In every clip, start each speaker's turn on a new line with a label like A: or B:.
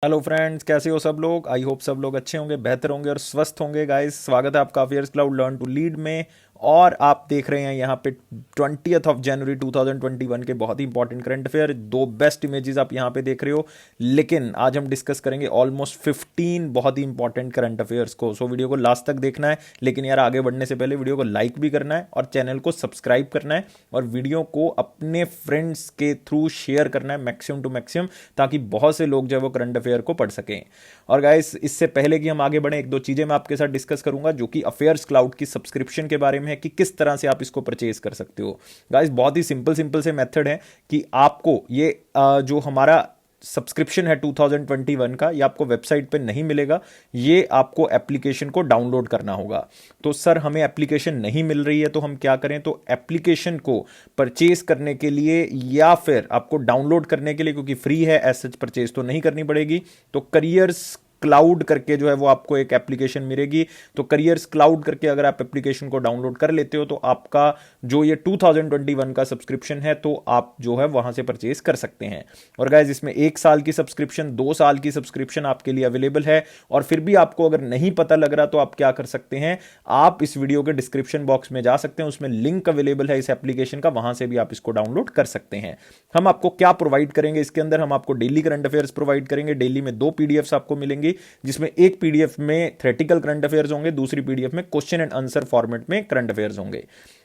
A: Hello friends, कैसे हो सब लोग। आई होप सब लोग अच्छे होंगे, बेहतर होंगे और स्वस्थ होंगे। गाइस, स्वागत है आपका Affairs Cloud learn to lead में। और आप देख रहे हैं यहाँ पे 20 जनवरी 2021 के बहुत ही इंपॉर्टेंट करंट अफेयर। दो बेस्ट इमेजेस आप यहाँ पे देख रहे हो। लेकिन आज हम डिस्कस करेंगे ऑलमोस्ट 15 बहुत ही इंपॉर्टेंट करंट अफेयर्स को। सो वीडियो को लास्ट तक देखना है। लेकिन यार, आगे बढ़ने से पहले वीडियो को लाइक भी करना है और चैनल को सब्सक्राइब करना है और वीडियो को अपने फ्रेंड्स के थ्रू शेयर करना है मैक्सिमम टू मैक्सिमम, ताकि बहुत से लोग जो है वो करंट अफेयर को पढ़ सकें। और गाइस, इससे पहले कि हम आगे बढ़े, एक दो चीजें मैं आपके साथ डिस्कस करूंगा जो कि अफेयर्स क्लाउड की सब्सक्रिप्शन के बारे में है कि किस तरह से आप इसको परचेज कर सकते हो। गाइस, बहुत ही सिंपल सिंपल से मेथड है कि आपको ये जो हमारा सब्सक्रिप्शन है 2021 का, ये आपको वेबसाइट पे नहीं मिलेगा। ये आपको एप्लीकेशन को डाउनलोड करना होगा। तो सर, हमें एप्लीकेशन नहीं मिल रही है तो हम क्या करें? तो एप्लीकेशन को परचेज करने के लिए या फिर आपको डाउनलोड करने के लिए, क्योंकि फ्री है, एज सच परचेज तो नहीं करनी पड़ेगी, तो करियर्स क्लाउड करके जो है वो आपको एक एप्लीकेशन मिलेगी। तो करियर्स क्लाउड करके अगर आप एप्लीकेशन को डाउनलोड कर लेते हो तो आपका जो ये 2021 का सब्सक्रिप्शन है, तो आप जो है वहां से परचेज कर सकते हैं। और गाइज, इसमें 1 साल की सब्सक्रिप्शन, 2 साल की सब्सक्रिप्शन आपके लिए अवेलेबल है। और फिर भी आपको अगर नहीं पता लग रहा तो आप क्या कर सकते हैं, आप इस वीडियो के डिस्क्रिप्शन बॉक्स में जा सकते हैं, उसमें लिंक अवेलेबल है इस एप्लीकेशन का, वहां से भी आप इसको डाउनलोड कर सकते हैं। हम आपको क्या प्रोवाइड करेंगे इसके अंदर? हम आपको डेली करंट अफेयर्स प्रोवाइड करेंगे। डेली में 2 पीडीएफ्स आपको मिलेंगी, जिसमें एक पीडीएफ में थ्योरेटिकल करंट अफेयर्स होंगे, दूसरी पीडीएफ में क्वेश्चन एंड आंसर फॉर्मेट में करंट अफेयर्स होंगे।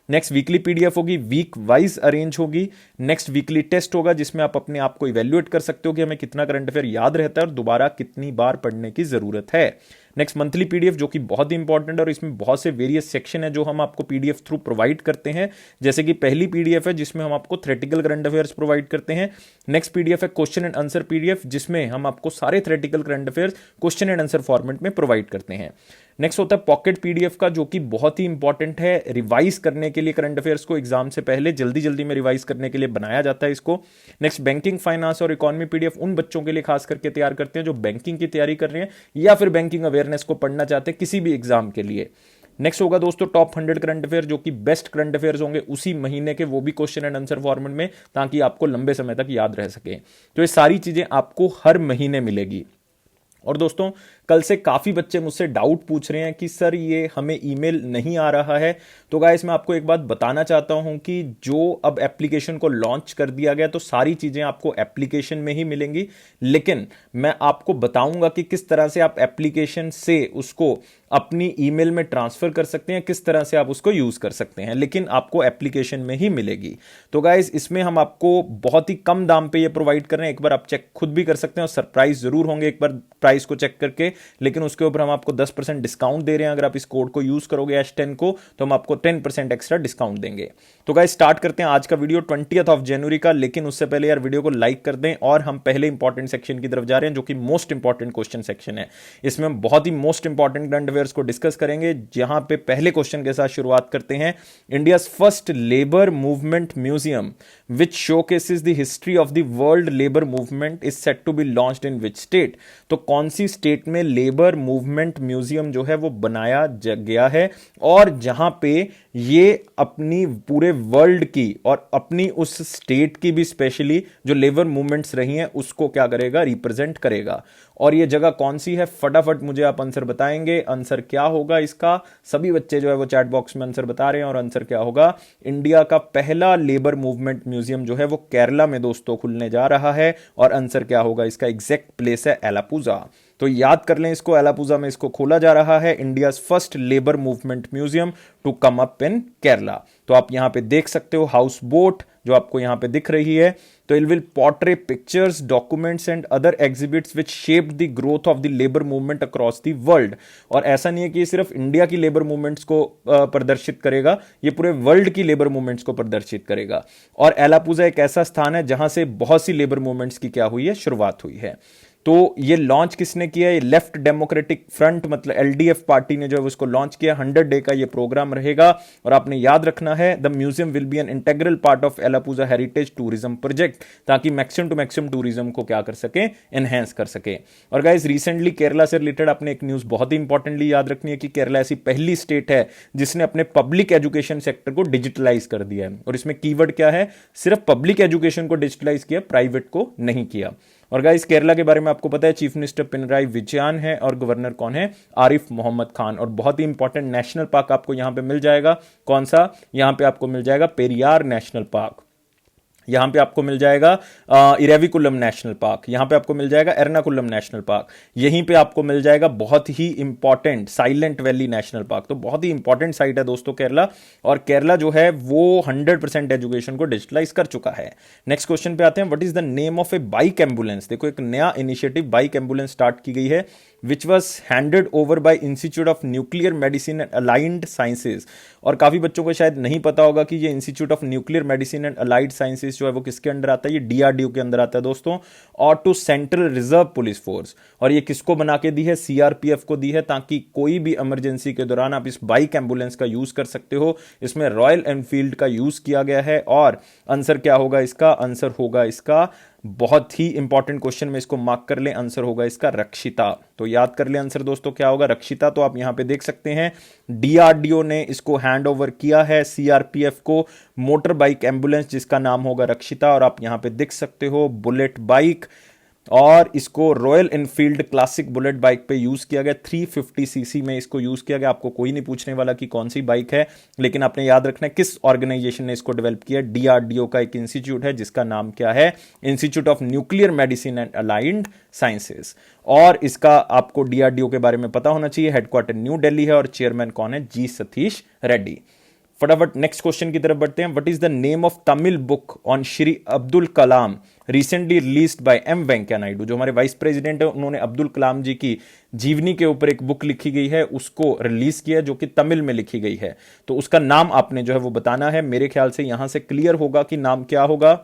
A: नेक्स्ट वीकली पीडीएफ होगी, वीक वाइज अरेंज होगी। नेक्स्ट वीकली टेस्ट होगा, जिसमें आप अपने आप को इवेल्युएट कर सकते हो कि हमें कितना करंट अफेयर याद रहता है और दोबारा कितनी बार पढ़ने की जरूरत है। नेक्स्ट मंथली पीडीएफ, जो कि बहुत ही इंपॉर्टेंट है और इसमें बहुत से वेरियस सेक्शन है जो हम आपको पीडीएफ थ्रू प्रोवाइड करते हैं। जैसे कि पहली पीडीएफ है जिसमें हम आपको थ्योरेटिकल करंट अफेयर्स प्रोवाइड करते हैं। नेक्स्ट पीडीएफ है क्वेश्चन एंड आंसर पीडीएफ, जिसमें हम आपको सारे theoretical current affairs question and answer format में प्रोवाइड करते हैं। नेक्स्ट होता है पॉकेट पीडीएफ का, जो कि बहुत ही इंपॉर्टेंट है रिवाइज करने के लिए। करंट अफेयर्स को एग्जाम से पहले जल्दी जल्दी में रिवाइज करने के लिए बनाया जाता है इसको। नेक्स्ट बैंकिंग, फाइनेंस और इकोनॉमी पीडीएफ उन बच्चों के लिए खास करके तैयार करते हैं जो बैंकिंग की तैयारी कर रहे हैं या फिर बैंकिंग अवेयरनेस को पढ़ना चाहते हैं किसी भी एग्जाम के लिए। नेक्स्ट होगा दोस्तों टॉप 100 करंट अफेयर, जो कि बेस्ट करंट अफेयर्स होंगे उसी महीने के, वो भी क्वेश्चन एंड आंसर फॉर्मेट में, ताकि आपको लंबे समय तक याद रह सके। तो ये सारी चीजें आपको हर महीने मिलेगी। और दोस्तों, कल से काफी बच्चे मुझसे डाउट पूछ रहे हैं कि सर, ये हमें ईमेल नहीं आ रहा है। तो गाइस, मैं आपको एक बात बताना चाहता हूं कि जो अब एप्लीकेशन को लॉन्च कर दिया गया, तो सारी चीजें आपको एप्लीकेशन में ही मिलेंगी। लेकिन मैं आपको बताऊंगा कि किस तरह से आप एप्लीकेशन से उसको अपनी ईमेल में ट्रांसफर कर सकते हैं, किस तरह से आप उसको यूज कर सकते हैं, लेकिन आपको एप्लीकेशन में ही मिलेगी। तो गाइस, इसमें हम आपको बहुत ही कम दाम पे ये प्रोवाइड कर रहे हैं। एक बार आप चेक खुद भी कर सकते हैं और सरप्राइज जरूर होंगे एक बार प्राइस को चेक करके। लेकिन उसके ऊपर हम आपको 10% डिस्काउंट दे रहे हैं। अगर आप इस कोड को यूज करोगे H10 को, तो हम आपको 10% एक्स्ट्रा डिस्काउंट देंगे। तो गाइस, स्टार्ट करते हैं आज का वीडियो 20 जनवरी का। लेकिन उससे पहले यार, वीडियो को लाइक कर दें। और हम पहले इंपॉर्टेंट सेक्शन की तरफ जा रहे हैं, जो कि मोस्ट इंपॉर्टेंट क्वेश्चन सेक्शन है। इसमें हम बहुत ही मोस्ट इंपॉर्टेंट करंट अफेयर्स को डिस्कस करेंगे। जहां पे पहले क्वेश्चन के साथ शुरुआत करते हैं। India first labour movement museum which showcases the history of the world labour movement is set to be launched in which state? तो कौन सी स्टेट में लेबर मूवमेंट म्यूजियम जो है वो बनाया गया है, और जहां पे ये अपनी पूरे वर्ल्ड की और अपनी उस स्टेट की भी स्पेशली जो लेबर मूवमेंट्स रही हैं उसको क्या करेगा? रिप्रेजेंट करेगा। और ये जगह कौन सी है? फटाफट मुझे आप आंसर बताएंगे। आंसर क्या होगा इसका? सभी बच्चे जो है वो चैट बॉक्स में आंसर बता रहे हैं। और आंसर क्या होगा? इंडिया का पहला लेबर मूवमेंट म्यूजियम जो है वो केरला में दोस्तों खुलने जा रहा है। और आंसर क्या होगा इसका? एग्जैक्ट प्लेस है एलापुजा। तो याद कर लें इसको, एलापुजा में इसको खोला जा रहा है, India first labour movement museum to come up in Kerala. तो आप यहां पे देख सकते हो हाउस बोट जो आपको यहां पे दिख रही है। तो it will portray pictures, documents and other exhibits which shaped the growth of the labour movement across the world. और ऐसा नहीं है कि ये सिर्फ इंडिया की लेबर मूवमेंट्स को प्रदर्शित करेगा, ये पूरे वर्ल्ड की लेबर मूवमेंट्स को प्रदर्शित करेगा। और एलापुजा एक ऐसा स्थान है जहां से बहुत सी लेबर मूवमेंट्स की क्या हुई है? शुरुआत हुई है। तो ये लॉन्च किसने किया? ये लेफ्ट डेमोक्रेटिक फ्रंट मतलब एलडीएफ पार्टी ने जो है उसको लॉन्च किया। 100 डे का ये प्रोग्राम रहेगा। और आपने याद रखना है, the museum will be an integral part of Alappuzha heritage tourism project, ताकि मैक्सिमम टू मैक्सिमम टूरिज्म को क्या कर सके? एनहेंस कर सके। और गाइस, रिसेंटली केरला से रिलेटेड आपने एक न्यूज बहुत ही इंपॉर्टेंटली याद रखनी है कि केरला ऐसी पहली स्टेट है जिसने अपने पब्लिक एजुकेशन सेक्टर को डिजिटलाइज कर दिया है। और इसमें कीवर्ड क्या है? सिर्फ पब्लिक एजुकेशन को डिजिटलाइज किया, प्राइवेट को नहीं किया। और गाइस केरला के बारे में आपको पता है चीफ मिनिस्टर पिनराई विजयन है और गवर्नर कौन है, आरिफ मोहम्मद खान। और बहुत ही इंपॉर्टेंट नेशनल पार्क आपको यहां पे मिल जाएगा, कौन सा, यहां पे आपको मिल जाएगा पेरियार नेशनल पार्क, यहां पे आपको मिल जाएगा इरेविकुलम नेशनल पार्क, यहां पे आपको मिल जाएगा एर्नाकुलम नेशनल पार्क, यहीं पे आपको मिल जाएगा बहुत ही important silent valley national park. तो बहुत ही इंपॉर्टेंट साइट है दोस्तों केरला, और केरला जो है वो 100% एजुकेशन को डिजिटलाइज कर चुका है। नेक्स्ट क्वेश्चन पे आते हैं, what is the name of A bike ambulance. देखो एक नया इनिशिएटिव बाइक एम्बुलेंस स्टार्ट की गई है, which was handed over by institute of nuclear medicine and aligned sciences. और काफी बच्चों को शायद नहीं पता होगा कि ये institute of nuclear medicine and allied sciences जो है वो किसके अंडर आता है, ये डीआरडीओ के अंदर आता है दोस्तों, और to central reserve police force. और ये किसको बना के दी है, सीआरपीएफ को दी है, ताकि कोई भी इमरजेंसी के दौरान आप इस बाइक एम्बुलेंस का यूज कर सकते हो। इसमें रॉयल एनफील्ड का यूज किया गया है। और आंसर क्या होगा इसका, आंसर होगा इसका, बहुत ही इंपॉर्टेंट क्वेश्चन में इसको मार्क कर ले, आंसर होगा इसका रक्षिता। तो याद कर ले आंसर दोस्तों क्या होगा, रक्षिता। तो आप यहां पे देख सकते हैं डीआरडीओ ने इसको हैंड ओवर किया है सीआरपीएफ को, मोटर बाइक एम्बुलेंस जिसका नाम होगा रक्षिता। और आप यहां पे देख सकते हो बुलेट बाइक, और इसको royal Enfield classic bullet bike पे यूज किया गया, 350 सीसी में इसको यूज किया गया। आपको कोई नहीं पूछने वाला कि कौन सी बाइक है, लेकिन आपने याद रखना है किस ऑर्गेनाइजेशन ने इसको डेवलप किया। डीआरडीओ का एक इंस्टीट्यूट है जिसका नाम क्या है, institute of nuclear medicine and aligned sciences. और इसका आपको डीआरडीओ के बारे में पता होना चाहिए, हेडक्वार्टर न्यू दिल्ली है और चेयरमैन कौन है, जी सतीश रेड्डी। फटाफट नेक्स्ट क्वेश्चन की तरफ बढ़ते हैं, what is the name of Tamil book on Shri Abdul Kalam recently released by M Venkaiah Naidu. जो हमारे वाइस प्रेसिडेंट है उन्होंने अब्दुल कलाम जी की जीवनी के ऊपर एक बुक लिखी गई है, उसको रिलीज किया जो कि तमिल में लिखी गई है। तो उसका नाम आपने जो है वो बताना है। मेरे ख्याल से यहां से क्लियर होगा कि नाम क्या होगा।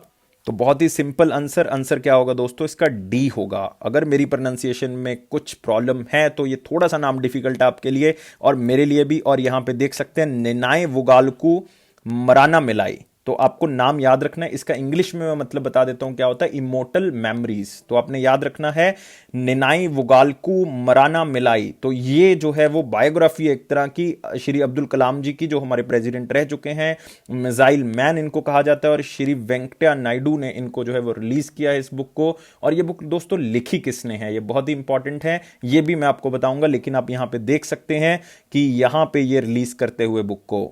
A: तो बहुत ही सिंपल आंसर, आंसर क्या होगा दोस्तों, इसका डी होगा। अगर मेरी प्रोनाउंसिएशन में कुछ प्रॉब्लम है तो ये थोड़ा सा नाम डिफिकल्ट है आपके लिए और मेरे लिए भी। और यहां पे देख सकते हैं निनाय वुगालकू मराना मिलाई, तो आपको नाम याद रखना है। इसका इंग्लिश में मैं मतलब बता देता हूं क्या होता है, इमोर्टल मेमोरीज। तो आपने याद रखना है निनाई वुगालकू मराना मिलाई। तो ये जो है वो बायोग्राफी एक तरह की श्री अब्दुल कलाम जी की, जो हमारे प्रेसिडेंट रह चुके हैं, मिसाइल मैन इनको कहा जाता है। और श्री वेंकैया नायडू ने इनको जो है वो रिलीज किया है इस बुक को। और ये बुक दोस्तों लिखी किसने है, ये बहुत ही इंपॉर्टेंट है, ये भी मैं आपको बताऊंगा। लेकिन आप यहां पे देख सकते हैं कि यहां पे ये रिलीज करते हुए बुक को,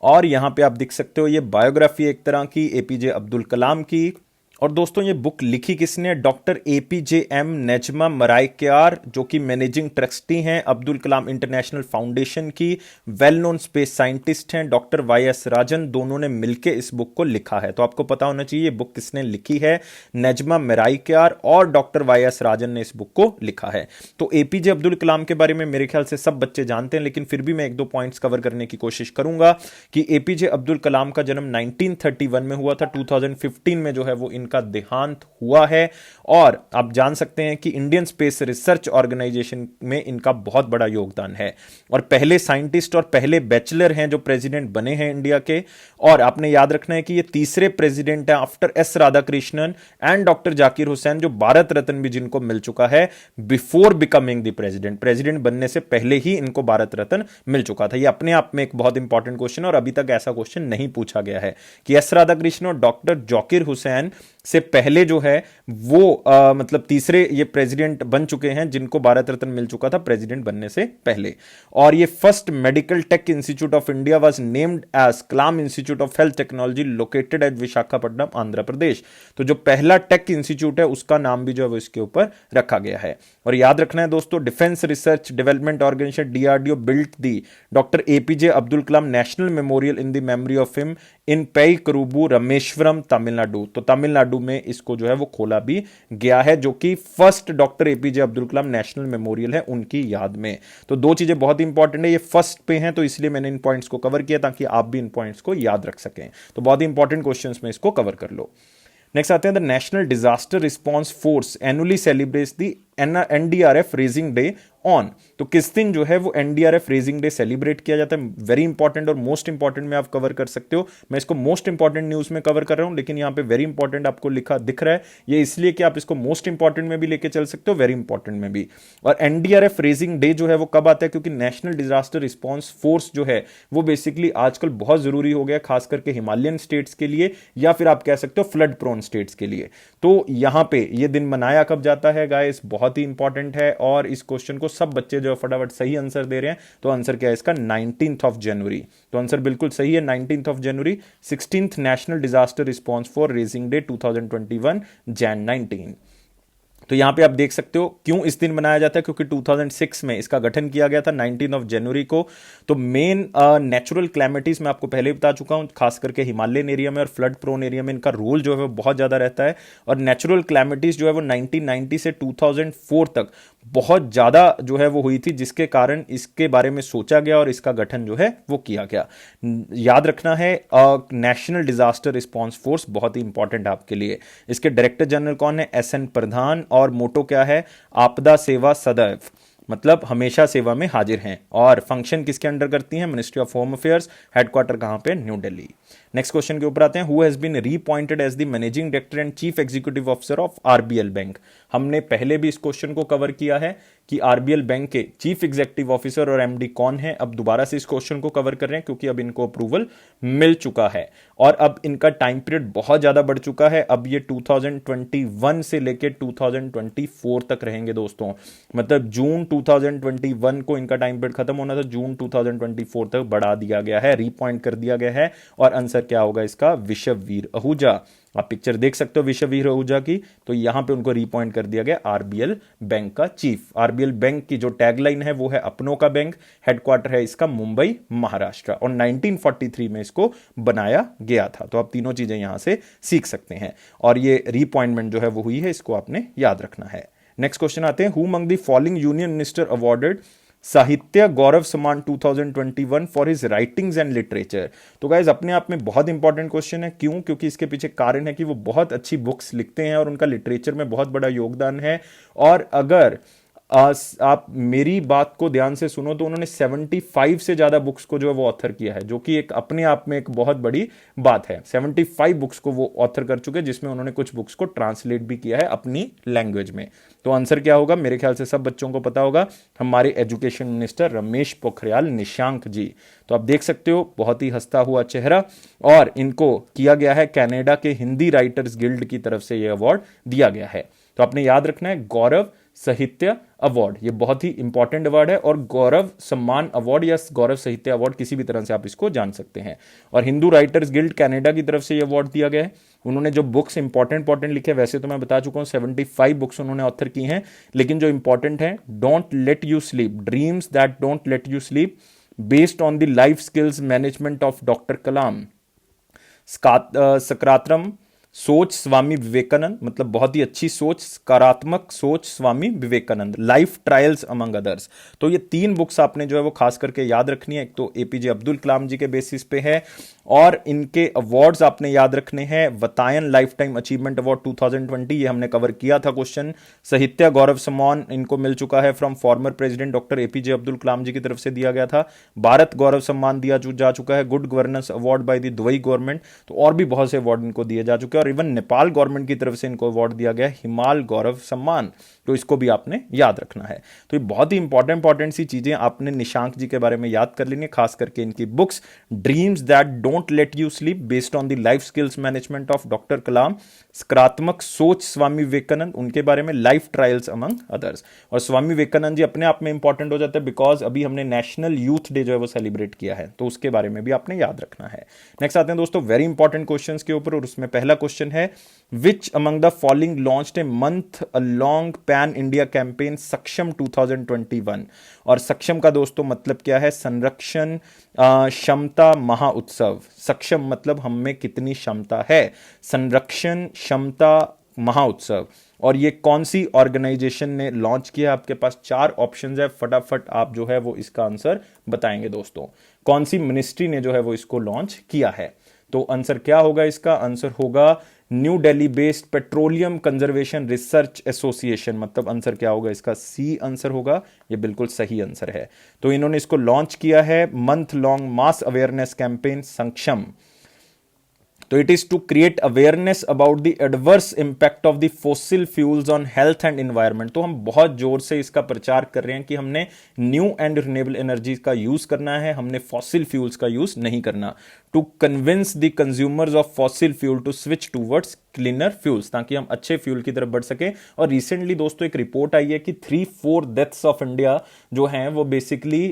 A: और यहां पे आप देख सकते हो ये बायोग्राफी एक तरह की एपीजे अब्दुल कलाम की। और दोस्तों ये बुक लिखी किसने, डॉक्टर एपीजे एम नेजमा मराइक्यार, जो कि मैनेजिंग ट्रस्टी हैं अब्दुल कलाम इंटरनेशनल फाउंडेशन की, वेल नोन स्पेस साइंटिस्ट हैं, डॉक्टर वाई एस राजन, दोनों ने मिलकर इस बुक को लिखा है। तो आपको पता होना चाहिए ये बुक किसने लिखी है, नेजमा मराइक्यार और डॉक्टर वाई एस राजन ने इस बुक को लिखा है। तो एपीजे अब्दुल कलाम के बारे में मेरे ख्याल से सब बच्चे जानते हैं, लेकिन फिर भी मैं एक दो पॉइंट्स कवर करने की कोशिश करूंगा कि एपीजे अब्दुल कलाम का जन्म 1931 में हुआ था, 2015 में जो है वो इनका देहांत हुआ है। और आप जान सकते हैं कि इंडियन स्पेस रिसर्च ऑर्गेनाइजेशन में इनका बहुत बड़ा योगदान है, और पहले साइंटिस्ट और पहले बैचलर हैं जो प्रेसिडेंट बने हैं इंडिया के। और आपने याद रखना है कि ये तीसरे प्रेसिडेंट हैं after S Radhakrishnan and doctor Zakir Hussain, जो भारत रत्न भी जिनको मिल चुका है before becoming the president, president बनने से पहले ही इनको भारत रत्न मिल चुका था। ये अपने आप में एक बहुत इंपॉर्टेंट क्वेश्चन है, और अभी तक ऐसा क्वेश्चन नहीं पूछा गया है कि एस राधाकृष्णन और डॉक्टर जाकिर हुसैन से पहले जो है वो मतलब तीसरे ये प्रेसिडेंट बन चुके हैं जिनको भारत रत्न मिल चुका था प्रेसिडेंट बनने से पहले। और ये first medical tech institute of India was named as Kalam institute of health technology located at Visakhapatnam Andhra Pradesh. तो जो पहला टेक इंस्टीट्यूट है उसका नाम भी जो है वो इसके ऊपर रखा गया है। और याद रखना है दोस्तों, defence research development organisation DRDO built the doctor APJ Abdul Kalam national memorial in the memory of him in Pei Karumbu Rameswaram Tamil Nadu. तो तमिलनाडु में इसको जो है वो खोला भी गया है, जो कि first doctor APJ Abdul Kalam national memorial है उनकी याद में। तो दो चीजें बहुत इंपॉर्टेंट है, ये फर्स्ट पे हैं तो इसलिए मैंने इन पॉइंट्स को कवर किया ताकि आप भी इन पॉइंट्स को याद रख सकें। तो बहुत ही इंपॉर्टेंट क्वेश्चंस में इसको कवर कर लो। नेक्स्ट आते हैं, the national disaster response force annually celebrates the NDRF raising day on, तो किस दिन जो है वो एनडीआरएफ रेजिंग डे सेलिब्रेट किया जाता है। वेरी इंपॉर्टेंट और मोस्ट इंपॉर्टेंट में आप कवर कर सकते हो। मैं इसको मोस्ट इंपॉर्टेंट न्यूज में कवर कर रहा हूं, लेकिन यहां पे वेरी इंपॉर्टेंट आपको लिखा दिख रहा है, ये इसलिए कि आप इसको मोस्ट इंपॉर्टेंट में भी लेके चल सकते हो, वेरी इंपॉर्टेंट में भी। और एनडीआरएफ रेजिंग डे जो है वो कब आता है, क्योंकि नेशनल डिजास्टर रिस्पॉन्स फोर्स जो है वो बेसिकली आजकल बहुत जरूरी हो गया, खास करके हिमालयन स्टेट्स के लिए, या फिर आप कह सकते हो फ्लड प्रोन स्टेट्स के लिए। तो यहां पे ये दिन मनाया कब जाता है गाइस, बहुत ही इंपॉर्टेंट है। और इस क्वेश्चन को सब बच्चे जो फटाफट सही आंसर दे रहे हैं, तो आंसर क्या है इसका, 19th ऑफ जनवरी। तो आंसर बिल्कुल सही है, 19th of January, 16th national disaster response for raising day 2021 Jain 19। तो यहां पे आप देख सकते हो क्यों इस दिन मनाया जाता है, क्योंकि 2006 में इसका गठन किया गया था 19 ऑफ जनवरी को। तो मेन नेचुरल क्लैमिटीज मैं आपको पहले बता चुका हूं, खास करके हिमालयन एरिया में और फ्लड प्रोन एरिया में इनका रोल जो है वो बहुत ज्यादा रहता है। और नेचुरल क्लैमिटीज जो है वो 1990 से 2004 तक बहुत ज्यादा जो है वो हुई थी, जिसके कारण इसके बारे में सोचा गया और इसका गठन जो है वो किया गया। याद रखना है, नेशनल डिजास्टर रिस्पॉन्स फोर्स बहुत ही इंपॉर्टेंट आपके लिए। इसके डायरेक्टर जनरल कौन है, एसएन प्रधान। और मोटो क्या है, आपदा सेवा सदैव, मतलब हमेशा सेवा में हाजिर हैं। और फंक्शन किसके अंडर करती हैं, ministry of home affairs. Headquarter कहां पे, न्यू दिल्ली। नेक्स्ट क्वेश्चन के ऊपर आते हैं, who has been reappointed as the managing director and chief executive officer of RBL bank. हमने पहले भी इस क्वेश्चन को कवर किया है कि आरबीएल बैंक के चीफ एग्जीक्यूटिव ऑफिसर और एमडी कौन है। अब दोबारा से इस क्वेश्चन को कवर कर रहे हैं, क्योंकि अब इनको अप्रूवल मिल चुका है और अब इनका टाइम पीरियड बहुत ज्यादा बढ़ चुका है। अब ये 2021 से लेकर 2024 तक रहेंगे दोस्तों, मतलब जून 2021 को इनका टाइम पीरियड खत्म होना था, जून 2024 तक बढ़ा दिया गया है, रीपॉइंट कर दिया गया है। और आंसर क्या होगा इसका, विश्ववीर आहूजा। आप पिक्चर देख सकते हो विश्ववीर आहूजा की, तो यहां पे उनको रीपॉइंट कर दिया गया आरबीएल बैंक का चीफ। आरबीएल बैंक की जो टैगलाइन है वो है अपनों का बैंक, हेडक्वार्टर है इसका मुंबई महाराष्ट्र, और 1943 में इसको बनाया गया था। तो आप तीनों चीजें यहां से सीख सकते हैं, और ये रीअपॉइंटमेंट जो है वो हुई है, इसको आपने याद रखना है। नेक्स्ट क्वेश्चन आते हैं, who among the following union minister awarded साहित्य गौरव सम्मान 2021 for his writings and literature. तो गाइज अपने आप में बहुत इंपॉर्टेंट क्वेश्चन है, क्यों, क्योंकि इसके पीछे कारण है कि वो बहुत अच्छी बुक्स लिखते हैं और उनका लिटरेचर में बहुत बड़ा योगदान है। और अगर आप मेरी बात को ध्यान से सुनो तो उन्होंने 75 से ज्यादा बुक्स को जो है वो ऑथर किया है, जो कि एक अपने आप में एक बहुत बड़ी बात है। 75 बुक्स को वो ऑथर कर चुके हैं, जिसमें उन्होंने कुछ बुक्स को ट्रांसलेट भी किया है अपनी लैंग्वेज में। तो आंसर क्या होगा, मेरे ख्याल से सब बच्चों को पता होगा, हमारे एजुकेशन मिनिस्टर रमेश पोखरियाल निशंक जी। तो आप देख सकते हो बहुत ही हंसता हुआ चेहरा, और इनको किया गया है कनाडा के हिंदी राइटर्स गिल्ड की तरफ से यह अवार्ड दिया गया है। तो आपने याद रखना है, गौरव साहित्य अवार्ड, ये बहुत ही इंपॉर्टेंट अवार्ड है, और गौरव सम्मान अवार्ड या गौरव साहित्य अवार्ड किसी भी तरह से आप इसको जान सकते हैं। और हिंदू राइटर्स गिल्ड कनाडा की तरफ से ये अवार्ड दिया गया है। उन्होंने जो बुक्स इंपॉर्टेंट लिखे, वैसे तो मैं बता चुका हूं 75 बुक्स उन्होंने ऑथर की हैं, लेकिन जो इंपॉर्टेंट है, don't let you sleep, dreams that don't let you sleep, based on the life skills management of doctor Kalam, सकारात्मक सोच स्वामी विवेकानंद, मतलब बहुत ही अच्छी सोच, सकारात्मक सोच Swami Vivekananda, life trials among others. तो ये 3 बुक्स आपने जो है वो खास करके याद रखनी है। एक तो एपीजे अब्दुल कलाम जी के बेसिस पे है, और इनके अवार्ड्स आपने याद रखने हैं। वतायन लाइफ टाइम अचीवमेंट अवार्ड 2020, ये हमने कवर किया था क्वेश्चन। साहित्य गौरव सम्मान इनको मिल चुका है from former president doctor APJ Abdul Kalam ji की तरफ से दिया गया था। भारत गौरव सम्मान दिया जा चुका है, good governance award by the Dubai government. तो और भी बहुत से अवार्ड इनको दिए जा चुके हैं, और इवन नेपाल गवर्नमेंट की तरफ से इनको अवार्ड दिया गया हिमाल गौरव सम्मान। तो इसको भी आपने याद रखना है। तो ये बहुत ही इंपॉर्टेंट सी चीजें आपने निशांक जी के बारे में याद कर लेनी, खास करके इनकी books dreams that don't let you sleep, based on the life skills management of doctor Kalam, सकारात्मक सोच स्वामी विवेकानंद, उनके बारे में, लाइफ ट्रायल्स अमंग अदर्स। और स्वामी विवेकानंद जी अपने आप में इंपॉर्टेंट हो जाता है, बिकॉज अभी हमने नेशनल यूथ डे जो है वो सेलिब्रेट किया है, तो उसके बारे में भी आपने याद रखना है। नेक्स्ट आते हैं दोस्तों वेरी इंपॉर्टेंट क्वेश्चंस के ऊपर, और उसमें पहला क्वेश्चन है, विच among the following launched a month long pan India campaign सक्षम 2021। और सक्षम का दोस्तों मतलब क्या है, संरक्षण क्षमता महाउत्सव। सक्षम मतलब हम में कितनी क्षमता है, संरक्षण क्षमता महाउत्सव। और ये कौन सी ऑर्गेनाइजेशन ने लॉन्च किया, आपके पास 4 ऑप्शंस है, फटाफट आप जो है वो इसका आंसर बताएंगे दोस्तों। कौन सी मिनिस्ट्री ने जो है वो इसको लॉन्च किया है। तो आंसर क्या होगा इसका, आंसर होगा new Delhi based petroleum conservation research association, मतलब आंसर क्या होगा इसका, सी आंसर होगा, ये बिल्कुल सही आंसर है। तो इन्होंने इसको लॉन्च किया है month long mass awareness campaign Saksham. तो it is to create awareness about the adverse impact of the fossil fuels on health and environment. तो हम बहुत जोर से इसका प्रचार कर रहे हैं कि हमने न्यू एंड रिन्यूएबल एनर्जी का यूज करना है, हमने फॉसिल फ्यूल्स का यूज नहीं करना। To convince the consumers of fossil fuel to switch towards cleaner fuels, ताकि हम अच्छे फ्यूल की तरफ बढ़ सके। और रिसेंटली दोस्तों एक रिपोर्ट आई है कि 3-4 डेथ्स ऑफ इंडिया जो हैं वो बेसिकली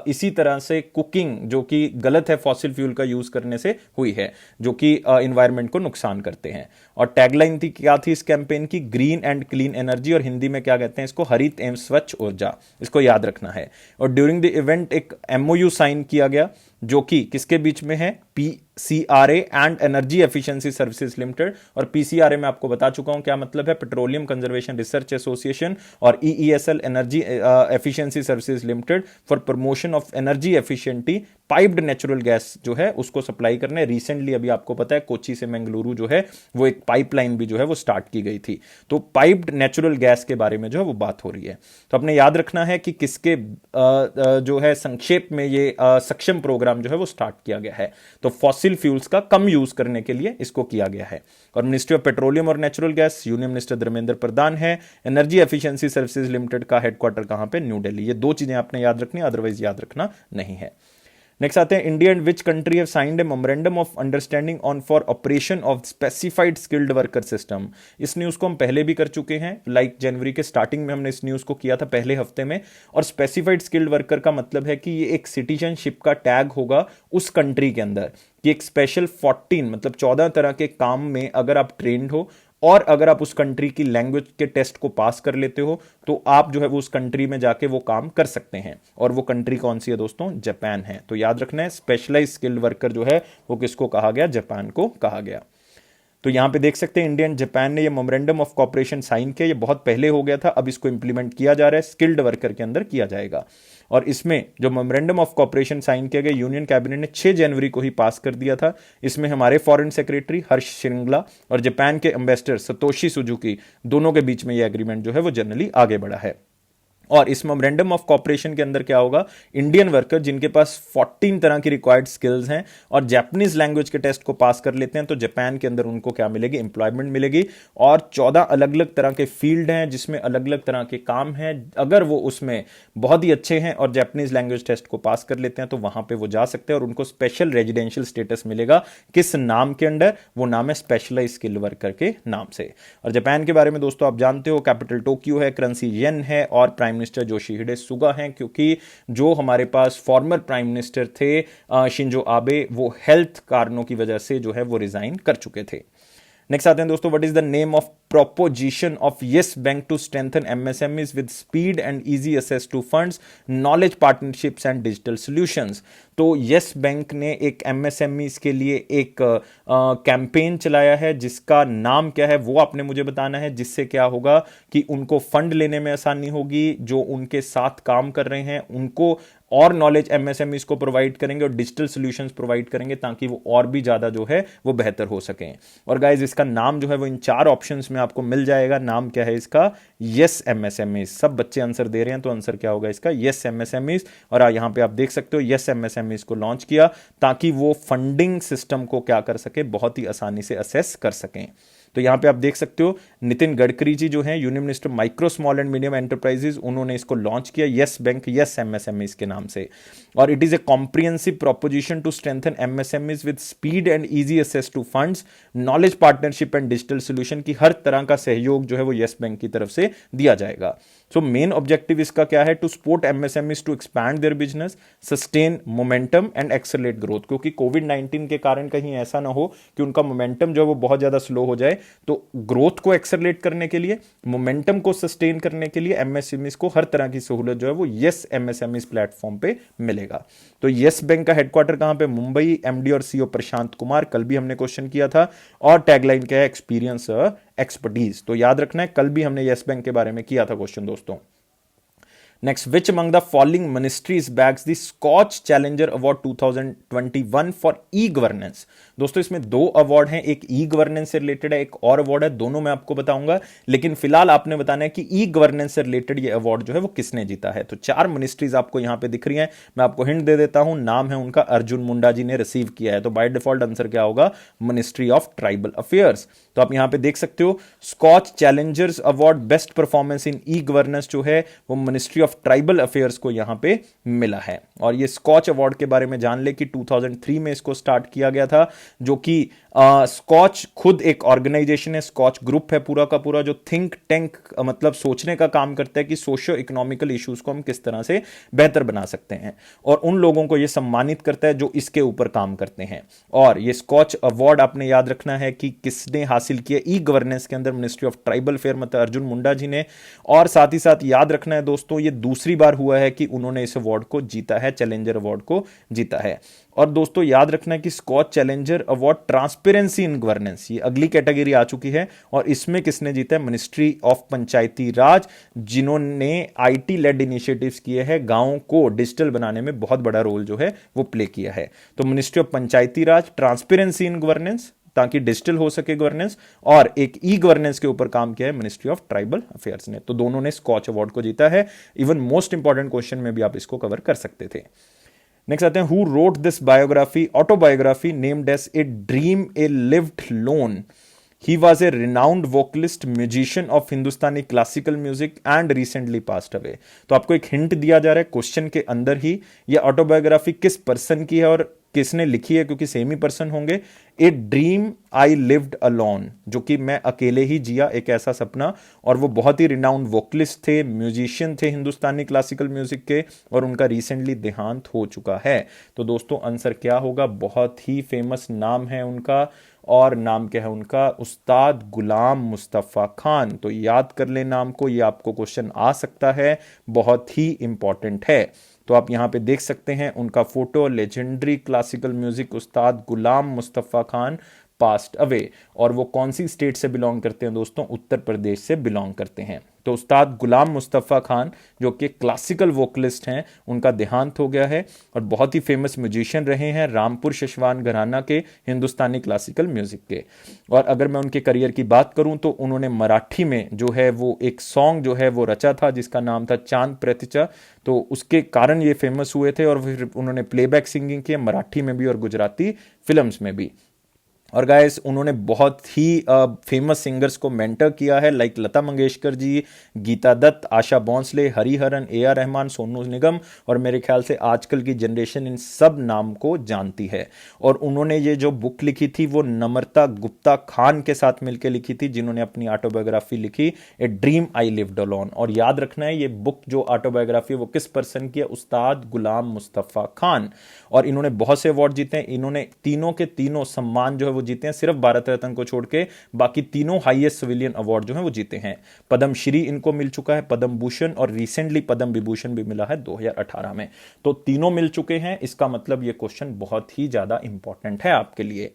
A: इसी तरह से कुकिंग, जो कि गलत है, फॉसिल फ्यूल का यूज करने से हुई है, जो कि इन्वायरमेंट को नुकसान करते हैं। और टैगलाइन थी क्या थी इस कैंपेन की, ग्रीन एंड क्लीन एनर्जी, और हिंदी में क्या कहते हैं इसको, हरित एवं स्वच्छ ऊर्जा, इसको याद रखना है। और ड्यूरिंग द इवेंट एक एमओयू साइन किया गया, जो कि किसके बीच में है, PCRA and energy efficiency services limited. और पीसीआरए में आपको बता चुका हूं क्या मतलब है, पेट्रोलियम कंजर्वेशन रिसर्च एसोसिएशन, और EESL energy efficiency services limited for promotion of energy efficiency piped natural gas जो है उसको सप्लाई करने। रिसेंटली अभी आपको पता है कोची से मंगलुरु जो है वो एक पाइपलाइन भी जो है वो स्टार्ट की गई थी। तो पाइप्ड नेचुरल गैस के बारे में जो है वो बात हो रही है। तो अपने याद रखना है कि किसके जो है संक्षेप में ये सक्षम प्रोग्राम जो है वो स्टार्ट किया गया है। तो फॉसिल फ्यूल्स का कम यूज करने के लिए इसको किया गया है। और मिनिस्ट्री ऑफ पेट्रोलियम और natural gas, union minister Dharmendra Pradhan है। एनर्जी एफिशिएंसी सर्विसेज लिमिटेड का हेडक्वार्टर कहां पे, न्यू दिल्ली। ये दो चीजें आपने याद रखनी, अदरवाइज याद रखना नहीं है। नेक्स्ट आते हैं, India and which country have signed A memorandum of understanding on for operation of specified skilled worker system. इस न्यूज को हम पहले भी कर चुके हैं, लाइक जनवरी के स्टार्टिंग में हमने इस न्यूज को किया था पहले हफ्ते में। और स्पेसिफाइड स्किल्ड वर्कर का मतलब है कि ये एक सिटीजनशिप का टैग होगा उस कंट्री के अंदर, कि एक स्पेशल 14 मतलब 14 तरह के काम में अगर आप ट्रेंड हो और अगर आप उस कंट्री की लैंग्वेज के टेस्ट को पास कर लेते हो तो आप जो है वो उस कंट्री में जाके वो काम कर सकते हैं। और वो कंट्री कौन सी है दोस्तों, जापान है। तो याद रखना है स्पेशलाइज स्किल्ड वर्कर जो है वो किसको कहा गया, जापान को कहा गया। तो यहां पे देख सकते हैं इंडिया एंड जापान ने ये मेमोरेंडम ऑफ कॉपरेशन साइन किया। ये बहुत पहले हो गया था, अब इसको इंप्लीमेंट किया जा रहा है, स्किल्ड वर्कर के अंदर किया जाएगा। और इसमें जो मेमोरेंडम ऑफ कॉपरेशन साइन किया गया यूनियन कैबिनेट ने 6 जनवरी को ही पास कर दिया था। इसमें हमारे फॉरेन सेक्रेटरी हर्ष श्रृंगला और जापान के एम्बेसडर सतोशी सुजुकी दोनों के बीच में यह एग्रीमेंट जो है वो जनरली आगे बढ़ा है। और इस मेमोरेंडम ऑफ कॉपरेशन के अंदर क्या होगा, इंडियन वर्कर जिनके पास 14 तरह की रिक्वायर्ड स्किल्स हैं और जापानीज लैंग्वेज के टेस्ट को पास कर लेते हैं, तो जापान के अंदर उनको क्या मिलेगी, एम्प्लॉयमेंट मिलेगी। और 14 अलग अलग तरह के फील्ड हैं जिसमें अलग अलग तरह के काम हैं। अगर वो उसमें बहुत ही अच्छे हैं और जापानीज लैंग्वेज टेस्ट को पास कर लेते हैं तो वहां पर वो जा सकते हैं और उनको स्पेशल रेजिडेंशियल स्टेटस मिलेगा। किस नाम के अंडर, वो नाम है स्पेशलाइज स्किल्ड वर्कर के नाम से। और जापान के बारे में दोस्तों आप जानते हो, कैपिटल टोक्यो है, करेंसी येन है और प्राइम मिनिस्टर योशिहिडे सुगा हैं, क्योंकि जो हमारे पास फॉर्मर प्राइम मिनिस्टर थे शिंजो आबे, वो हेल्थ कारणों की वजह से जो है वो रिजाइन कर चुके थे। नेक्स्ट आते हैं दोस्तों, what is the name of proposition of yes bank to strengthen MSMEs with speed and easy access to funds, knowledge partnerships and digital solutions। तो yes बैंक ने एक MSMEs के लिए एक कैंपेन चलाया है जिसका नाम क्या है वो आपने मुझे बताना है, जिससे क्या होगा कि उनको फंड लेने में आसानी होगी, जो उनके साथ काम कर रहे हैं उनको और नॉलेज एमएसएमईज को प्रोवाइड करेंगे और डिजिटल सॉल्यूशंस प्रोवाइड करेंगे ताकि वो और भी ज्यादा जो है वो बेहतर हो सकें। और गाइज इसका नाम जो है वो इन 4 ऑप्शंस में आपको मिल जाएगा। नाम क्या है इसका, यस एमएसएमईज। सब बच्चे आंसर दे रहे हैं तो आंसर क्या होगा इसका, यस एमएसएमईज। और यहां पे आप देख सकते हो यस एमएसएमईज को लॉन्च किया ताकि वो फंडिंग सिस्टम को क्या कर सके, बहुत ही आसानी से असेस कर सकें। तो यहां पे आप देख सकते हो नितिन गडकरी जी जो हैं union minister micro small and medium enterprises, उन्होंने इसको लॉन्च किया यस बैंक यस एमएसएमईज के नाम से। और it is a comprehensive proposition to strengthen MSMEs with speed and easy access to funds, knowledge partnership and digital solution की हर तरह का सहयोग जो है वो यस बैंक की तरफ से दिया जाएगा। सो मेन ऑब्जेक्टिव इसका क्या है, to support MSMEs to expand their business, sustain momentum and accelerate growth. क्योंकि कोविड-19 के कारण कहीं ऐसा ना हो कि उनका मोमेंटम जो है वो बहुत ज्यादा स्लो हो जाए, तो ग्रोथ को एक्सेलरेट करने के लिए, मोमेंटम को सस्टेन करने के लिए एमएसएमईज को हर तरह की सहूलत जो है वो यस एमएसएमईज प्लेटफॉर्म पे मिलेगा। तो यस बैंक का हेडक्वार्टर कहां पे, मुंबई। एमडी और सीईओ प्रशांत कुमार, कल भी हमने क्वेश्चन किया था। और टैगलाइन क्या है, एक्सपीरियंस एक्सपर्टीज। तो याद रखना है कल भी हमने यस बैंक के बारे में किया था क्वेश्चन दोस्तों। Next, which among the following ministries bags the Skoch challenger award 2021 for e governance. दोस्तों इसमें दो अवार्ड हैं, एक ई गवर्नेंस से रिलेटेड है, एक और अवार्ड है, दोनों मैं आपको बताऊंगा, लेकिन फिलहाल आपने बताना है कि ई गवर्नेंस से रिलेटेड ये अवार्ड जो है वो किसने जीता है। तो चार मिनिस्ट्रीज आपको यहां पे दिख रही हैं, मैं आपको हिंट दे देता हूं, नाम है उनका, अर्जुन मुंडा जी ने रिसीव किया है। तो बाय डिफॉल्ट आंसर क्या होगा, मिनिस्ट्री ऑफ ट्राइबल अफेयर्स। तो आप यहां पे देख सकते हो Skoch challengers award best performance in e governance जो है वो मिनिस्ट्री ऑफ ट्राइबल अफेयर्स को यहां पे मिला है। और ये स्कॉच अवार्ड के बारे में जान ले कि 2003 में इसको स्टार्ट किया गया था, जो कि स्कॉच खुद एक ऑर्गेनाइजेशन है, स्कॉच ग्रुप है पूरा का पूरा, जो थिंक टैंक मतलब सोचने का काम करता है कि सोशियो इकोनॉमिकल इश्यूज को हम किस तरह से बेहतर बना सकते हैं, और उन लोगों को यह सम्मानित करता है जो इसके ऊपर काम करते हैं। और ये स्कॉच अवार्ड आपने याद रखना है कि किसने हासिल किया, ई गवर्नेंस के अंदर मिनिस्ट्री ऑफ ट्राइबल अफेयर मतलब अर्जुन मुंडा जी ने। और साथ ही साथ याद रखना है दोस्तों, ये दूसरी बार हुआ है कि उन्होंने इस अवार्ड को जीता है, चैलेंजर अवार्ड को जीता है। और दोस्तों याद रखना है कि Skoch challenger award transparency in governance, ये अगली कैटेगरी आ चुकी है, और इसमें किसने जीता है, मिनिस्ट्री ऑफ पंचायती राज, जिन्होंने आईटी लेड इनिशिएटिव्स किए हैं, गांवों को डिजिटल बनाने में बहुत बड़ा रोल जो है वो प्ले किया है। तो ministry of Panchayati Raj, transparency in governance ताकि डिजिटल हो सके गवर्नेंस, और एक ई गवर्नेंस के ऊपर काम किया है मिनिस्ट्री ऑफ ट्राइबल अफेयर्स ने। तो दोनों ने स्कॉच अवार्ड को जीता है। इवन मोस्ट इंपॉर्टेंट क्वेश्चन में भी आप इसको कवर कर सकते थे। नेक्स्ट आते हैं, who wrote this biography autobiography named as a dream a lived alone. He was a renowned vocalist, musician of Hindustani classical music and recently passed away. तो आपको एक हिंट दिया जा रहा है क्वेश्चन के अंदर ही, ये ऑटोबायोग्राफी किस पर्सन की है और किसने लिखी है, क्योंकि सेम ही पर्सन होंगे। A dream I lived alone, जो कि मैं अकेले ही जिया एक ऐसा सपना, और वो बहुत ही रिनाउंड वोकलिस्ट थे, म्यूजिशियन थे हिंदुस्तानी क्लासिकल म्यूजिक के, और उनका रिसेंटली देहांत हो चुका है। तो दोस्तों आंसर क्या होगा, बहुत ही फेमस नाम है उनका, और नाम क्या है उनका, उस्ताद गुलाम मुस्तफ़ा खान। तो याद कर ले नाम को, ये आपको क्वेश्चन आ सकता है, बहुत ही इंपॉर्टेंट है। तो आप यहां पे देख सकते हैं उनका photo, legendary classical music Ustad Ghulam Mustafa Khan passed away. और वो कौन सी स्टेट से बिलोंग करते हैं दोस्तों, उत्तर प्रदेश से बिलोंग करते हैं। तो उस्ताद गुलाम मुस्तफ़ा खान जो कि क्लासिकल वोकलिस्ट हैं, उनका देहांत हो गया है, और बहुत ही फेमस म्यूजिशियन रहे हैं, रामपुर शशवान घराना के हिंदुस्तानी क्लासिकल म्यूजिक के। और अगर मैं उनके करियर की बात करूं तो उन्होंने मराठी में जो है वो एक सॉन्ग जो है वो रचा था जिसका नाम था चांद प्रतिचा। तो उसके कारण ये फेमस हुए थे, और फिर उन्होंने प्लेबैक सिंगिंग की मराठी में भी और गुजराती फिल्म्स में भी। और गाइस उन्होंने बहुत ही फेमस सिंगर्स को मेंटर किया है, like Lata Mangeshkar ji, Geeta Dutt, Asha Bhosle, Hariharan, A R Rahman, Sonu Nigam, और मेरे ख्याल से आजकल की जनरेशन इन सब नाम को जानती है। और उन्होंने ये जो बुक लिखी थी वो नम्रता गुप्ता खान के साथ मिलकर लिखी थी, जिन्होंने अपनी ऑटोबायोग्राफी लिखी, a dream I lived alone. और याद रखना है ये बुक जो ऑटोबायोग्राफी वो किस पर्सन की है, उस्ताद गुलाम मुस्तफ़ा खान। और इन्होंने बहुत से अवार्ड जीते हैं, इन्होंने तीनों के तीनों सम्मान जो है जीते हैं, सिर्फ भारत रत्न को छोड़ के बाकी तीनों हाईएस्ट सिविलियन अवार्ड जो है वो जीते हैं। पद्म श्री इनको मिल चुका है, पद्म भूषण, और रिसेंटली पद्म विभूषण भी मिला है 2018 में। तो तीनों मिल चुके हैं, इसका मतलब ये क्वेश्चन बहुत ही ज्यादा इंपॉर्टेंट है आपके लिए।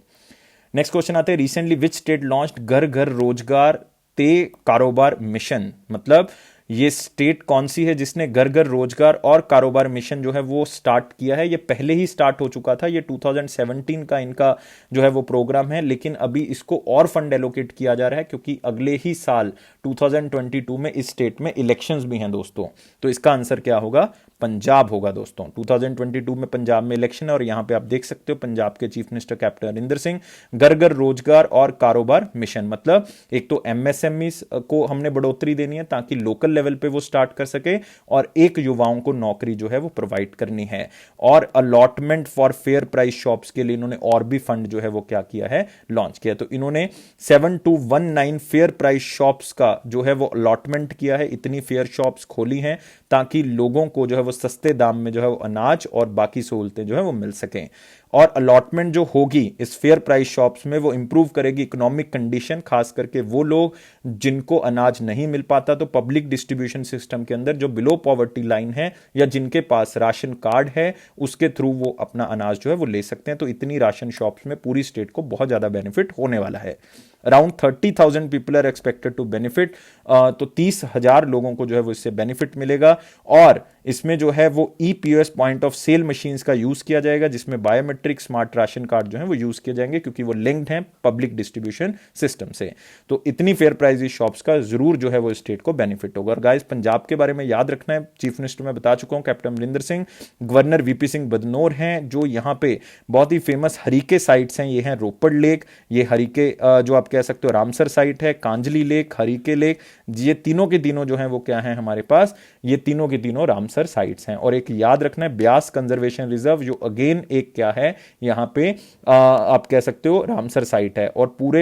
A: नेक्स्ट क्वेश्चन आते हैं, रिसेंटली विच स्टेट लॉन्च्ड घर घर रोजगार ते कारोबार मिशन। मतलब ये स्टेट कौन सी है जिसने घर घर रोजगार और कारोबार मिशन जो है वो स्टार्ट किया है। ये पहले ही स्टार्ट हो चुका था, ये 2017 का इनका जो है वो प्रोग्राम है, लेकिन अभी इसको और फंड एलोकेट किया जा रहा है क्योंकि अगले ही साल 2022 में इस स्टेट में इलेक्शंस भी हैं दोस्तों। तो इसका आंसर क्या होगा, पंजाब होगा दोस्तों। 2022 में पंजाब में इलेक्शन है, और यहां पे आप देख सकते हो पंजाब के chief minister captain Amarinder Singh, घर घर रोजगार और कारोबार मिशन। मतलब एक तो एमएसएमई को हमने बढ़ोतरी देनी है ताकि लोकल लेवल पे वो स्टार्ट कर सके, और एक युवाओं को नौकरी जो है वो प्रोवाइड करनी है। और allotment for fair price shops के लिए इन्होंने और भी फंड जो है वो क्या किया है, लॉन्च किया। तो इन्होंने 7 to 19 फेयर प्राइस शॉप्स का जो है वो अलॉटमेंट किया है, इतनी फेयर शॉप्स खोली हैं ताकि लोगों को जो है वो सस्ते दाम में जो है वो अनाज और बाकी सहूलतें जो है वो मिल सकें। और अलॉटमेंट जो होगी इस फेयर प्राइस शॉप्स में वो इंप्रूव करेगी इकोनॉमिक कंडीशन, खास करके वो लोग जिनको अनाज नहीं मिल पाता, तो पब्लिक डिस्ट्रीब्यूशन सिस्टम के अंदर जो बिलो पॉवर्टी लाइन है या जिनके पास राशन कार्ड है उसके थ्रू वो अपना अनाज जो है वो ले सकते हैं। तो इतनी राशन शॉप्स में पूरी स्टेट को बहुत ज्यादा बेनिफिट होने वाला है। Around 30,000 people are expected to benefit. तो 30,000 लोगों को जो है वो इससे बेनिफिट मिलेगा। और इसमें जो है वो EPOS point of sale machines का यूज किया जाएगा, जिसमें बायोमेट्रिक स्मार्ट राशन कार्ड जो है वो यूज किए जाएंगे, क्योंकि वो लिंक्ड हैं पब्लिक डिस्ट्रीब्यूशन सिस्टम से। तो इतनी फेयर प्राइस शॉप्स का जरूर जो है वो स्टेट को बेनिफिट होगा। और गाइस, पंजाब के बारे में याद रखना है, चीफ मिनिस्टर में बता चुका हूं captain Amarinder Singh, governor VP Singh Badnore हैं जो यहां पे बहुत ही फेमस हरीके साइट्स हैं। ये हैं रोपड़ लेक, ये हरीके जो आप कह सकते हो रामसर साइट है, कांजली लेक, हरीके लेक, ये तीनों के तीनों जो हैं वो क्या हैं हमारे पास, ये तीनों के तीनों रामसर साइट्स हैं। और एक याद रखना है ब्यास कंजर्वेशन रिजर्व, जो अगेन एक क्या है यहां पे आप कह सकते हो रामसर साइट है। और पूरे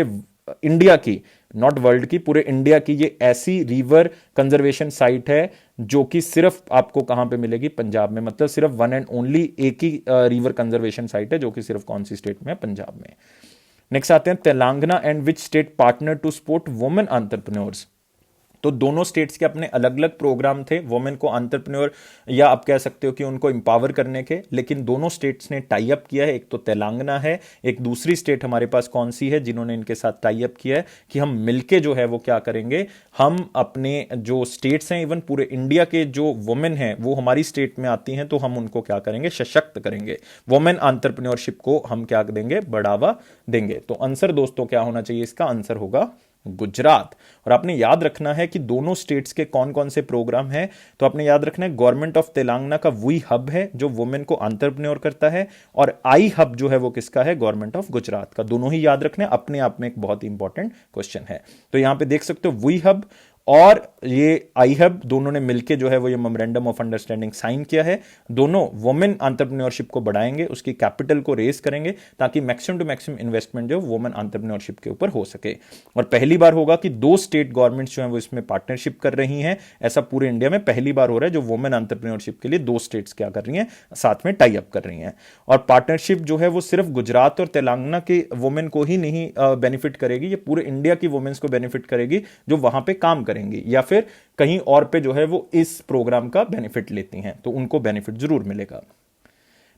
A: इंडिया की, नॉट वर्ल्ड की, पूरे इंडिया की ये ऐसी रिवर कंजर्वेशन साइट है जो कि सिर्फ आपको कहां पे मिलेगी, पंजाब में। मतलब सिर्फ वन एंड ओनली एक ही रिवर कंजर्वेशन साइट है, जो कि सिर्फ कौन सी स्टेट में है, पंजाब में। नेक्स्ट आते हैं Telangana and which state partner to support women entrepreneurs. तो दोनों स्टेट्स के अपने अलग अलग प्रोग्राम थे वुमेन को एंटरप्रेन्योर, या आप कह सकते हो कि उनको इंपावर करने के, लेकिन दोनों स्टेट्स ने टाई अप किया है। एक तो तेलंगाना है, एक दूसरी स्टेट हमारे पास कौन सी है जिन्होंने इनके साथ टाई अप किया है कि हम मिलके जो है वो क्या करेंगे, हम अपने जो स्टेट्स हैं, इवन पूरे इंडिया के जो वुमेन हैं वो हमारी स्टेट में आती हैं, तो हम उनको क्या करेंगे, सशक्त करेंगे। वुमेन एंटरप्रेन्योरशिप को हम क्या देंगे, बढ़ावा देंगे। तो आंसर दोस्तों क्या होना चाहिए, इसका आंसर होगा गुजरात। और आपने याद रखना है कि दोनों स्टेट्स के कौन कौन से प्रोग्राम हैं। तो आपने याद रखना है गवर्नमेंट ऑफ तेलंगाना का वही हब है जो वुमेन को एंटरप्रेन्योर करता है, और आई हब जो है वो किसका है, गवर्नमेंट ऑफ गुजरात का। दोनों ही याद रखने, अपने आप में एक बहुत ही इंपॉर्टेंट क्वेश्चन है। तो यहां पे देख सकते हो वही हब और ये आई हब दोनों ने मिलकर जो है वो ये मेमोरेंडम ऑफ अंडरस्टैंडिंग साइन किया है। दोनों वुमेन एंटरप्रेन्योरशिप को बढ़ाएंगे, उसकी कैपिटल को रेज करेंगे, ताकि मैक्सिमम टू मैक्सिमम इन्वेस्टमेंट जो वुमेन एंटरप्रेन्योरशिप के ऊपर हो सके। और पहली बार होगा कि दो स्टेट गवर्नमेंट्स जो है वो इसमें पार्टनरशिप कर रही हैं। ऐसा पूरे इंडिया में पहली बार हो रहा है जो वुमेन एंटरप्रेन्योरशिप के लिए दो स्टेट्स क्या कर रही हैं, साथ में टाई अप कर रही हैं। और पार्टनरशिप जो है वो सिर्फ गुजरात और तेलंगाना के वुमेन को ही नहीं बेनिफिट करेगी, ये पूरे इंडिया की वुमेन्स को बेनिफिट करेगी जो वहां पे काम करेंगी या फिर कहीं और पे जो है वो इस प्रोग्राम का बेनिफिट लेती हैं, तो उनको बेनिफिट जरूर मिलेगा।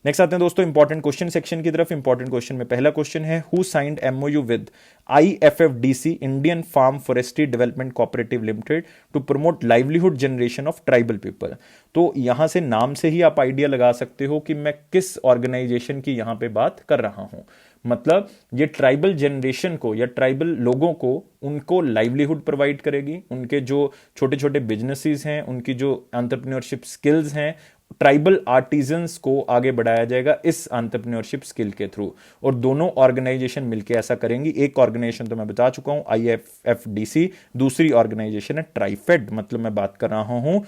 A: नेक्स्ट आते हैं दोस्तों इंपॉर्टेंट क्वेश्चन सेक्शन की तरफ। इंपॉर्टेंट क्वेश्चन में पहला क्वेश्चन है, who signed MOU with IFFDC Indian farm forestry development cooperative limited to promote livelihood generation of tribal people. तो यहां से नाम से ही आप आइडिया लगा सकते हो कि मैं किस ऑर्गेनाइजेशन की यहां पे बात कर रहा हूं। मतलब ये ट्राइबल जनरेशन को या ट्राइबल लोगों को उनको लाइवलीहुड प्रोवाइड करेगी, उनके जो छोटे छोटे बिजनेसेस हैं, उनकी जो एंटरप्रेन्योरशिप स्किल्स हैं, ट्राइबल आर्टिजन्स को आगे बढ़ाया जाएगा इस एंटरप्रेन्योरशिप स्किल के थ्रू। और दोनों ऑर्गेनाइजेशन मिलकर ऐसा करेंगी। एक ऑर्गेनाइजेशन तो मैं बता चुका हूं आईएफएफडीसी, दूसरी ऑर्गेनाइजेशन है ट्राइफेड, मतलब मैं बात कर रहा हूं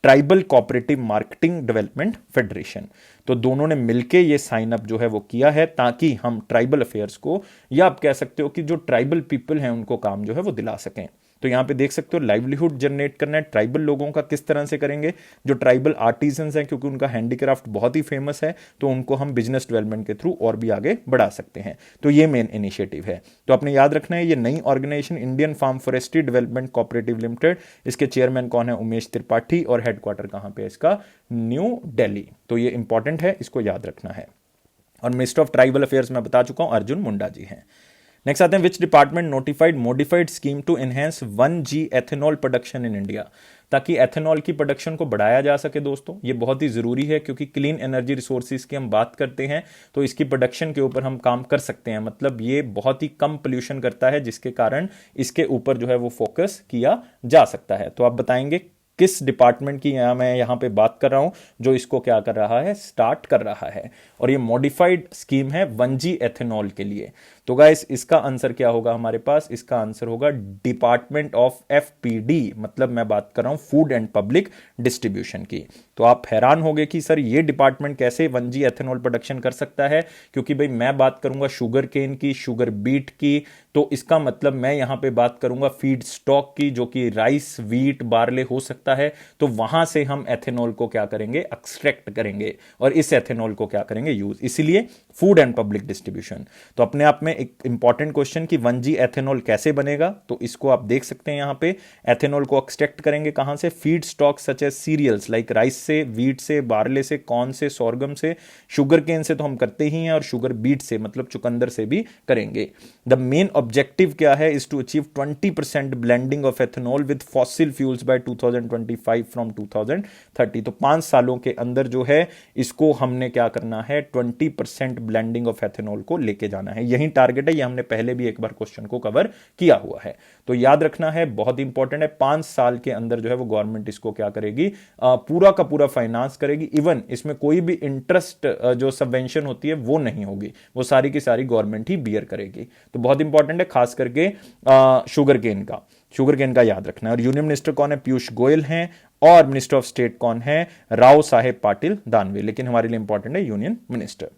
A: tribal cooperative marketing development federation. तो दोनों ने मिलके ये साइन अप जो है वो किया है, ताकि हम ट्राइबल अफेयर्स को, या आप कह सकते हो कि जो ट्राइबल पीपल हैं उनको काम जो है वो दिला सकें। तो यहां पे देख सकते हो लाइवलीहुड जनरेट करना है ट्राइबल लोगों का, किस तरह से करेंगे, जो ट्राइबल आर्टिजन्स हैं, क्योंकि उनका हैंडीक्राफ्ट बहुत ही फेमस है, तो उनको हम बिजनेस डेवलपमेंट के थ्रू और भी आगे बढ़ा सकते हैं। तो ये मेन इनिशिएटिव है। तो आपने याद रखना है ये नई organisation Indian farm forestry development cooperative limited, इसके चेयरमैन कौन है, उमेश त्रिपाठी, और हेडक्वार्टर कहां पे है इसका, न्यू दिल्ली। तो ये इंपॉर्टेंट है, इसको याद रखना है। और मिनिस्टर ऑफ ट्राइबल अफेयर्स में बता चुका हूं अर्जुन मुंडा जी हैं। नेक्स्ट आते हैं, which department notified modified scheme to enhance 1G ethanol production in India, ताकि एथेनॉल की प्रोडक्शन को बढ़ाया जा सके। दोस्तों ये बहुत ही जरूरी है, क्योंकि क्लीन एनर्जी रिसोर्सेज की हम बात करते हैं तो इसकी प्रोडक्शन के ऊपर हम काम कर सकते हैं। मतलब ये बहुत ही कम पोल्यूशन करता है, जिसके कारण इसके ऊपर जो है वो फोकस किया जा सकता है। तो आप बताएंगे किस डिपार्टमेंट की मैं यहां पे बात कर रहा हूं जो इसको क्या कर रहा है, स्टार्ट कर रहा है। और ये मॉडिफाइड स्कीम है 1G एथेनॉल के लिए। तो गाइस इसका आंसर क्या होगा हमारे पास, इसका आंसर होगा डिपार्टमेंट ऑफ एफपीडी, मतलब मैं बात कर रहा हूं फूड एंड पब्लिक डिस्ट्रीब्यूशन की। तो आप हैरान होंगे कि सर ये डिपार्टमेंट कैसे 1G एथेनॉल प्रोडक्शन कर सकता है, क्योंकि भाई मैं बात करूंगा शुगर केन की, शुगर बीट की, तो इसका मतलब मैं यहां पे बात करूंगा फीड स्टॉक की, जो कि राइस, व्हीट, बार्ले हो सकता है। तो वहां से हम एथेनॉल को क्या करेंगे, एक्सट्रैक्ट करेंगे, और इस एथेनॉल को क्या करेंगे, यूज। इसीलिए फूड एंड पब्लिक डिस्ट्रीब्यूशन। तो अपने आप में एक इंपॉर्टेंट क्वेश्चन कि 1G एथेनॉल कैसे बनेगा, तो इसको आप देख सकते हैं यहां पे। एथेनॉल को एक्सट्रैक्ट करेंगे कहां से, feed stock such as cereals like rice से, व्हीट से, बार्ले से, कॉर्न से, सोरगम से, शुगर केन से तो हम करते ही हैं, और शुगर बीट से मतलब चुकंदर से भी करेंगे। द मेन ऑब्जेक्टिव क्या है, is to achieve 20% blending of ethanol with fossil fuels by 2025 from 2030। तो 5 सालों के अंदर जो है इसको हमने क्या करना है, 20% ब्लेंडिंग ऑफ एथेनॉल को लेके जाना है। यही टारगेट है, ये हमने पहले भी एक बार क्वेश्चन को कवर किया हुआ है, तो याद रखना है, बहुत इंपॉर्टेंट है। 5 साल के अंदर जो है वो गवर्नमेंट इसको क्या करेगी, पूरा का पूरा फाइनेंस करेगी। इवन इसमें कोई भी इंटरेस्ट जो सबवेंशन होती है वो नहीं होगी, वो सारी की सारी गवर्नमेंट ही बियर करेगी। तो बहुत इंपॉर्टेंट है, खास करके शुगर केन का याद रखना है। और यूनियन मिनिस्टर कौन है, पीयूष गोयल हैं, और मिनिस्टर ऑफ स्टेट कौन है, राव साहेब पाटिल दानवे, लेकिन हमारे लिए इंपॉर्टेंट है यूनियन मिनिस्टर।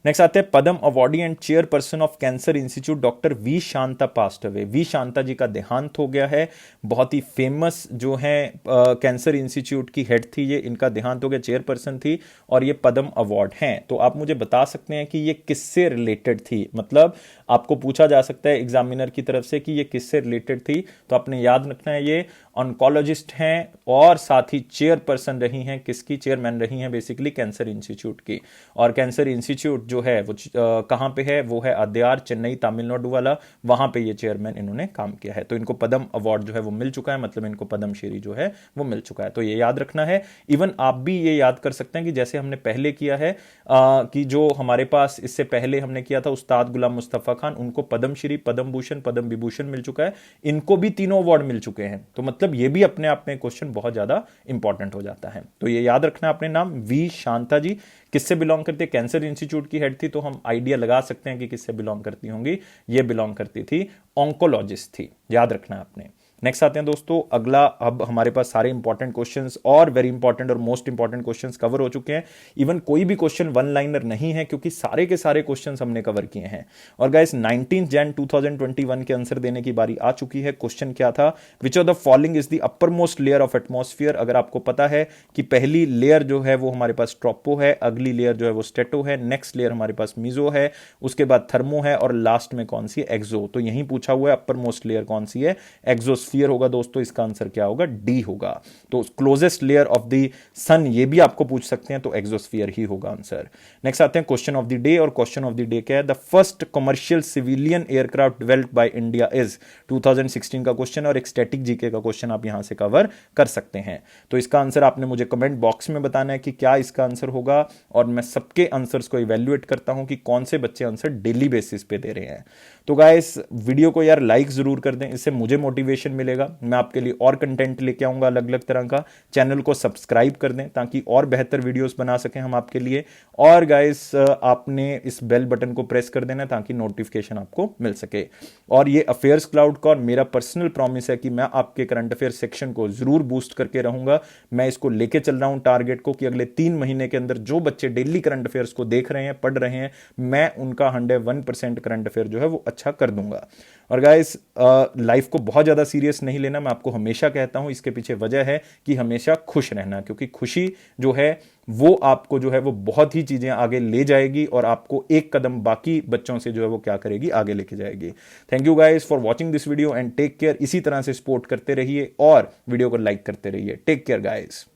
A: नेक्स्ट आते हैं Padma awardee and chairperson of cancer institute doctor V Shanta passed away. V Shanta ji का देहांत हो गया है, बहुत ही फेमस जो है कैंसर इंस्टीट्यूट की हेड थी ये, इनका देहांत हो गया, चेयरपर्सन थी, और ये पद्म अवार्ड हैं। तो आप मुझे बता सकते हैं कि ये किससे रिलेटेड थी, मतलब आपको पूछा जा सकता है एग्जामिनर की तरफ से कि ये किससे रिलेटेड थी, तो आपने याद रखना है ये ऑन्कोलॉजिस्ट हैं और साथ ही चेयरपर्सन रही हैं, किसकी, चेयरमैन रही हैं बेसिकली कैंसर इंस्टीट्यूट की। और कैंसर इंस्टीट्यूट जो है वो कहां पे है, वो है अद्यार, चेन्नई, तमिलनाडु वाला, वहां पे ये चेयरमैन इन्होंने काम किया है। तो इनको पद्म अवार्ड जो है वो मिल चुका है, मतलब इनको पद्मश्री जो है वो मिल चुका है, तो ये याद रखना है। इवन आप भी ये याद कर सकते हैं कि जैसे हमने पहले किया है कि जो हमारे पास इससे पहले हमने किया था उस्ताद गुलाम मुस्तफा खान, उनको पद्मश्री, पद्म भूषण, पद्म विभूषण मिल चुका है, इनको भी तीनों अवार्ड मिल चुके हैं। तो मतलब ये भी अपने आप में क्वेश्चन बहुत ज्यादा इंपॉर्टेंट हो जाता है। तो ये याद रखना अपने नाम, वी शांता जी किससे बिलोंग करती है, कैंसर इंस्टीट्यूट की हेड थी, तो हम आइडिया लगा सकते हैं कि किससे बिलोंग करती होंगी, ये बिलोंग करती थी, ऑन्कोलॉजिस्ट थी, याद रखना आपने। नेक्स्ट आते हैं दोस्तों अगला, अब हमारे पास सारे इंपॉर्टेंट क्वेश्चंस और वेरी इंपॉर्टेंट और मोस्ट इंपॉर्टेंट क्वेश्चंस कवर हो चुके हैं। इवन कोई भी क्वेश्चन वन लाइनर नहीं है, क्योंकि सारे के सारे क्वेश्चंस हमने कवर किए हैं। और गाइस 19 जन 2021 के आंसर देने की बारी आ चुकी है। क्वेश्चन क्या था, which of the following is the upper most layer of atmosphere. अगर आपको पता है कि पहली लेयर जो है वो हमारे पास ट्रोपो है, अगली लेयर जो है वो स्टेटो है, नेक्स्ट लेयर हमारे पास मीजो है, उसके बाद थर्मो है, और लास्ट में कौन सी है, एक्सो। तो यही पूछा हुआ है अपर मोस्ट लेयर कौन सी है, एक्सोस्फीयर होगा दोस्तों, इसका आंसर क्या होगा, डी होगा। तो क्लोजेस्ट लेयर ऑफ द सन, ये भी आपको पूछ सकते हैं, तो एक्सोस्फीयर ही होगा आंसर। नेक्स्ट आते हैं क्वेश्चन ऑफ द डे, और क्वेश्चन ऑफ द डे क्या है, the first commercial civilian aircraft developed by India is, 2016 का क्वेश्चन, और एक स्टैटिक जीके का क्वेश्चन आप यहां से कवर कर सकते हैं। तो इसका आंसर आपने मुझे कमेंट बॉक्स में बताना है कि क्या इसका आंसर होगा, और मैं सबके आंसर्स को इवैल्यूएट करता हूं कि कौन से बच्चे आंसर डेली बेसिस पे दे रहे हैं। तो गाइस वीडियो को यार लाइक जरूर कर दें, इससे मुझे मोटिवेशन मिलेगा, मैं आपके लिए और कंटेंट लेके आऊंगा अलग अलग तरह का। चैनल को सब्सक्राइब कर दें ताकि और बेहतर वीडियोस बना सकें हम आपके लिए। और गाइस आपने इस बेल बटन को प्रेस कर देना ताकि नोटिफिकेशन आपको मिल सके। और ये अफेयर्स क्लाउड का और मेरा पर्सनल प्रॉमिस है कि मैं आपके करंट अफेयर सेक्शन को जरूर बूस्ट करके रहूंगा। मैं इसको लेके चल रहा हूं टारगेट को कि अगले 3 महीने के अंदर जो बच्चे डेली करंट अफेयर्स को देख रहे हैं, पढ़ रहे हैं, मैं उनका 101% करंट अफेयर जो है वो अच्छा कर दूंगा। और गाइस लाइफ को बहुत ज्यादा सीरियस नहीं लेना, मैं आपको हमेशा कहता हूं, इसके पीछे वजह है कि हमेशा खुश रहना, क्योंकि खुशी जो है वो आपको जो है वो बहुत ही चीजें आगे ले जाएगी और आपको एक कदम बाकी बच्चों से जो है वो क्या करेगी, आगे लेके जाएगी। Thank you guys for watching this video and take care. इसी तरह से सपोर्ट करते रहिए और वीडियो को लाइक करते रहिए। Take care guys.